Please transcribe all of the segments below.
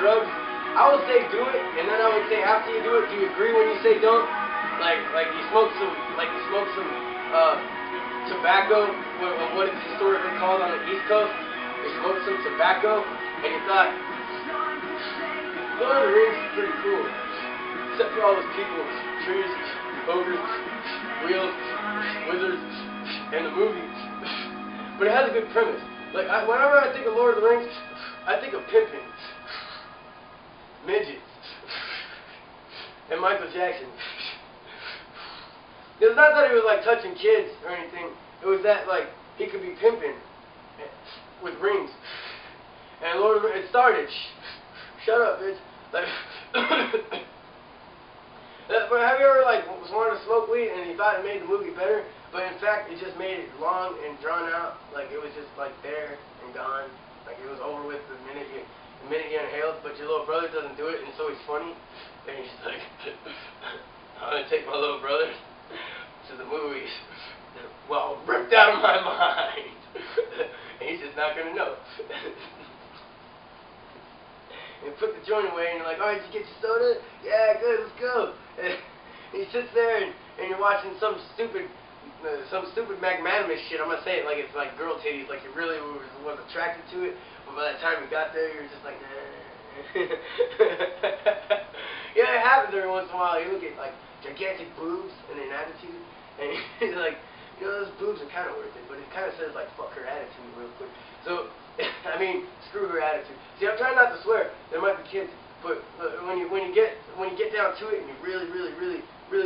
drugs, I would say do it, and then I would say after you do it, do you agree when you say don't? Like you smoke some tobacco. What is historically called on the East Coast? You smoked some tobacco, and you thought, Lord of the Rings is pretty cool, except for all those people, trees, ogres, wheels, wizards, and the movie. But it has a good premise. Like, whenever I think of Lord of the Rings, I think of pimping, midgets, and Michael Jackson. It's not that he was like touching kids or anything. It was that like he could be pimping with rings. And Lord of the Rings, it started. Shut up, bitch. Like, but have you ever like wanted to smoke weed and you thought it made the movie better? But in fact, it just made it long and drawn out. Like it was just like there and gone. Like it was over with the minute you inhaled. But your little brother doesn't do it, and so he's funny. And he's like, I'm gonna take my little brother to the movies. Well, ripped out of my mind. And he's just not gonna know. And put the joint away, and you're like, all right, did you get your soda? Yeah, good, let's go. And he sits there, and you're watching some stupid magnanimous shit. I'm gonna say it like it's like girl titties, like you really was attracted to it, but by the time you got there, you're just like, nah. Yeah, it happens every once in a while. You look at like gigantic boobs and an attitude, and you're like, you know, those boobs are kind of worth it, but it kind of says like fuck her attitude real quick. So, I mean, screw her attitude. See, I'm trying not to swear. There might be kids, but when you get down to it, and you really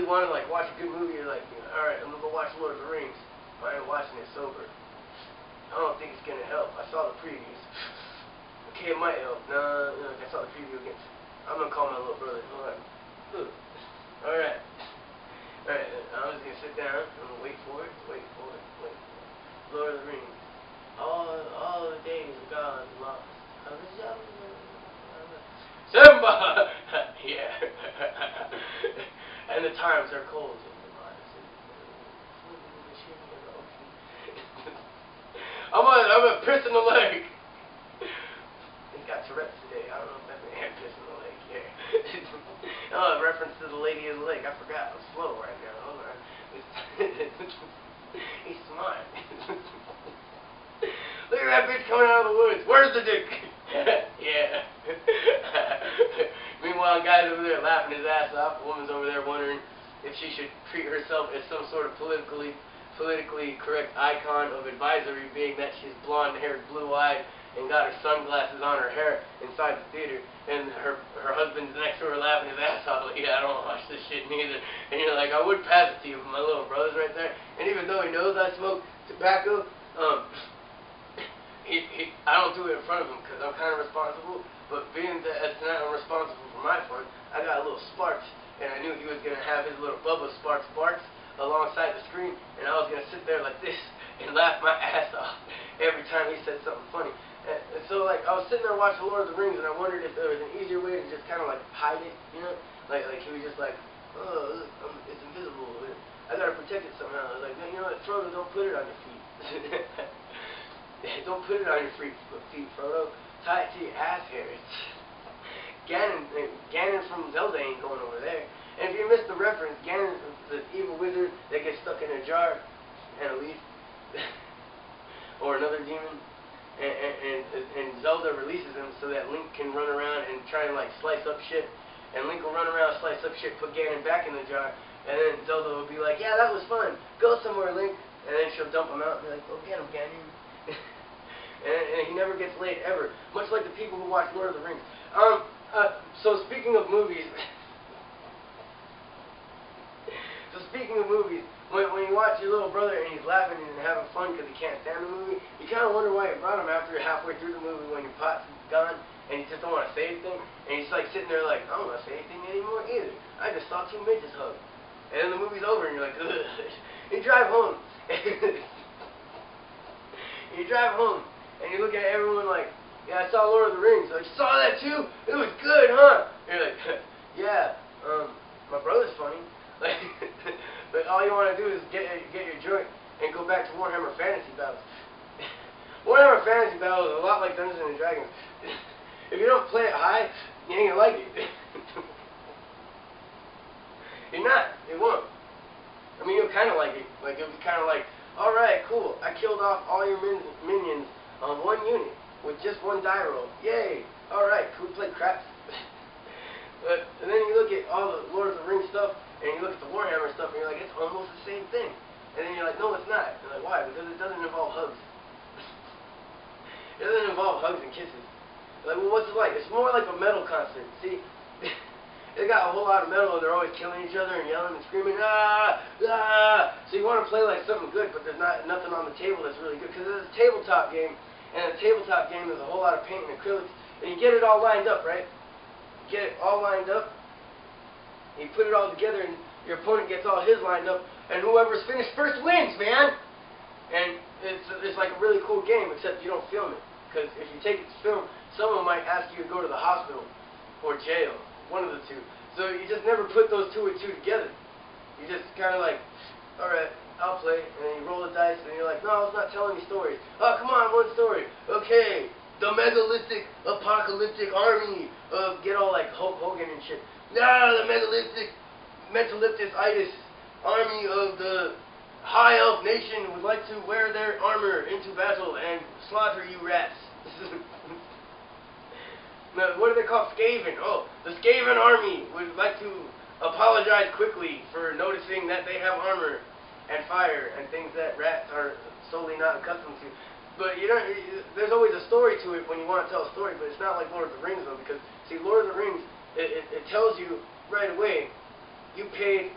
want to like watch a good movie, you're like, all right, I'm gonna go watch Lord of the Rings. I ain't watching it sober. I don't think it's gonna help. I saw the previews. Okay, it might help. No, I saw the preview again. I'm gonna call my little brother. All right. I'm just gonna sit down. I'm gonna wait for it. Lord of the Rings. All the days are gone, lost. Simba! Yeah. And the times are cold in the lives. I'm gonna piss in the lake. He's got Tourette's today. I don't know if that's an ant piss in the lake. Yeah. Oh, reference to the Lady of the Lake. I forgot. I'm slow right now. Hold on. He's smart. Look at that bitch coming out of the woods. Where's the dick? Yeah. Meanwhile, guy's over there laughing his ass off. The woman's over there wondering if she should treat herself as some sort of politically correct icon of advisory, being that she's blonde-haired, blue-eyed, and got her sunglasses on her hair inside the theater. And her husband's next to her laughing his ass off. Like, yeah, I don't want to watch this shit neither. And you're like, I would pass it to you, but my little brother's right there. And even though he knows I smoke tobacco, I don't do it in front of him because I'm kind of responsible, but being that I'm responsible for my fun, I got a little Sparks, and I knew he was going to have his little Bubba Sparks alongside the screen, and I was going to sit there like this and laugh my ass off every time he said something funny. And so, like, I was sitting there watching Lord of the Rings, and I wondered if there was an easier way to just kind of, like, hide it, you know? Like he was just like, oh, it's invisible. I got to protect it somehow. I was like, no, you know what, Frodo, don't put it on your feet. Don't put it on your feet, Frodo. Tie it to your ass hairs. Ganon from Zelda ain't going over there. And if you missed the reference, Ganon's the evil wizard that gets stuck in a jar and a leaf. Or another demon. And Zelda releases him so that Link can run around and try and like slice up shit. And Link will run around, slice up shit, put Ganon back in the jar. And then Zelda will be like, yeah, that was fun. Go somewhere, Link. And then she'll dump him out and be like, go get him, Ganon. And he never gets laid ever, much like the people who watch Lord of the Rings. So speaking of movies, when you watch your little brother and he's laughing and having fun because he can't stand the movie, you kind of wonder why you brought him after you're halfway through the movie when your pot's gone and you just don't want to say anything, and he's like sitting there like, I don't want to say anything anymore either. I just saw two midgets hug. And then the movie's over and you're like, ugh. You drive home. And you look at everyone like, yeah, I saw Lord of the Rings. Like, you saw that too? It was good, huh? You're like, yeah, my brother's funny. Like, but all you want to do is get your joint and go back to Warhammer Fantasy Battles. Warhammer Fantasy Battles is a lot like Dungeons and Dragons. If you don't play it high, gonna like it. You're not. It won't. I mean, you'll kind of like it. Like, it'll be kind of like, alright, cool. I killed off all your minions on one unit with just one die roll. Yay. Alright, cool. Play craps. And then you look at all the Lord of the Rings stuff, and you look at the Warhammer stuff, and you're like, it's almost the same thing. And then you're like, no, it's not. You're like, why? Because it doesn't involve hugs. It doesn't involve hugs and kisses. Like, well, what's it like? It's more like a metal concert. See, they got a whole lot of metal, and they're always killing each other and yelling and screaming, ah, ah. So you want to play like something good, but there's nothing on the table that's really good. Because it's a tabletop game, and a tabletop game is a whole lot of paint and acrylics, and you get it all lined up, right? You get it all lined up, and you put it all together, and your opponent gets all his lined up, and whoever's finished first wins, man! And it's like a really cool game, except you don't film it. Because if you take it to film, someone might ask you to go to the hospital or jail, one of the two. So you just never put those two and two together. You just kind of like, alright, I'll play, and then you roll the dice, and you're like, no, it's not telling me stories. Oh, come on, one story. Okay, the megalithic apocalyptic army of, get all like Hulk Hogan and shit. Nah, the megalithic mentalitis army of the High Elf Nation would like to wear their armor into battle and slaughter you rats. Now, what do they call Skaven? Oh, the Skaven army would like to apologize quickly for noticing that they have armor and fire and things that rats are solely not accustomed to. But you know, there's always a story to it when you want to tell a story, but it's not like Lord of the Rings though, because see, Lord of the Rings, it tells you right away you paid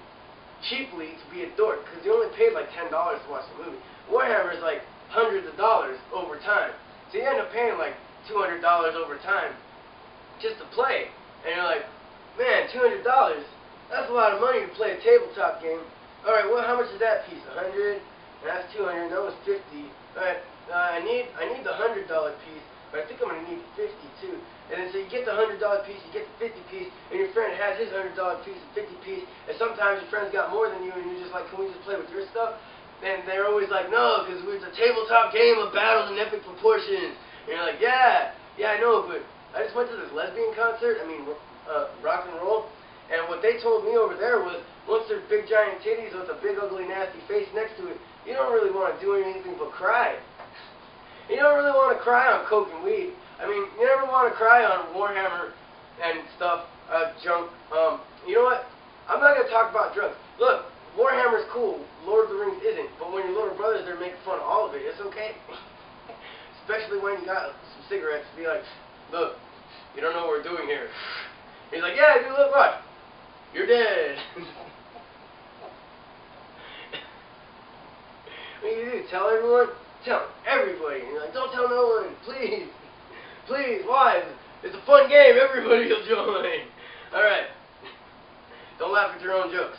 cheaply to be a dork, because you only paid like $10 to watch the movie. Warhammer is like hundreds of dollars over time, so you end up paying like $200 over time just to play, and you're like, man, $200, that's a lot of money to play a tabletop game. Alright, well, how much is that piece? 100, and that's 200, that was 50. Alright, I need the $100 piece, but I think I'm going to need 50 too. And then so you get the $100 piece, you get the 50 piece, and your friend has his $100 piece and 50 piece, and sometimes your friend's got more than you, and you're just like, can we just play with your stuff? And they're always like, no, because it's a tabletop game of battles and epic proportions. And you're like, yeah, I know, but I just went to this lesbian concert, rock and roll, and what they told me over there was, once there's big giant titties with a big ugly nasty face next to it, you don't really want to do anything but cry. You don't really want to cry on coke and weed. I mean, you never want to cry on Warhammer and stuff, junk. You know what? I'm not going to talk about drugs. Look, Warhammer's cool. Lord of the Rings isn't. But when your little brothers, they're making fun of all of it. It's okay. Especially when you got some cigarettes. Be like, look, you don't know what we're doing here. He's like, yeah, dude, look, what? You're dead. What do you do? Tell everyone? Tell everybody. And you're like, don't tell no one, please. Please, why? It's a fun game. Everybody will join. Alright. Don't laugh at your own jokes.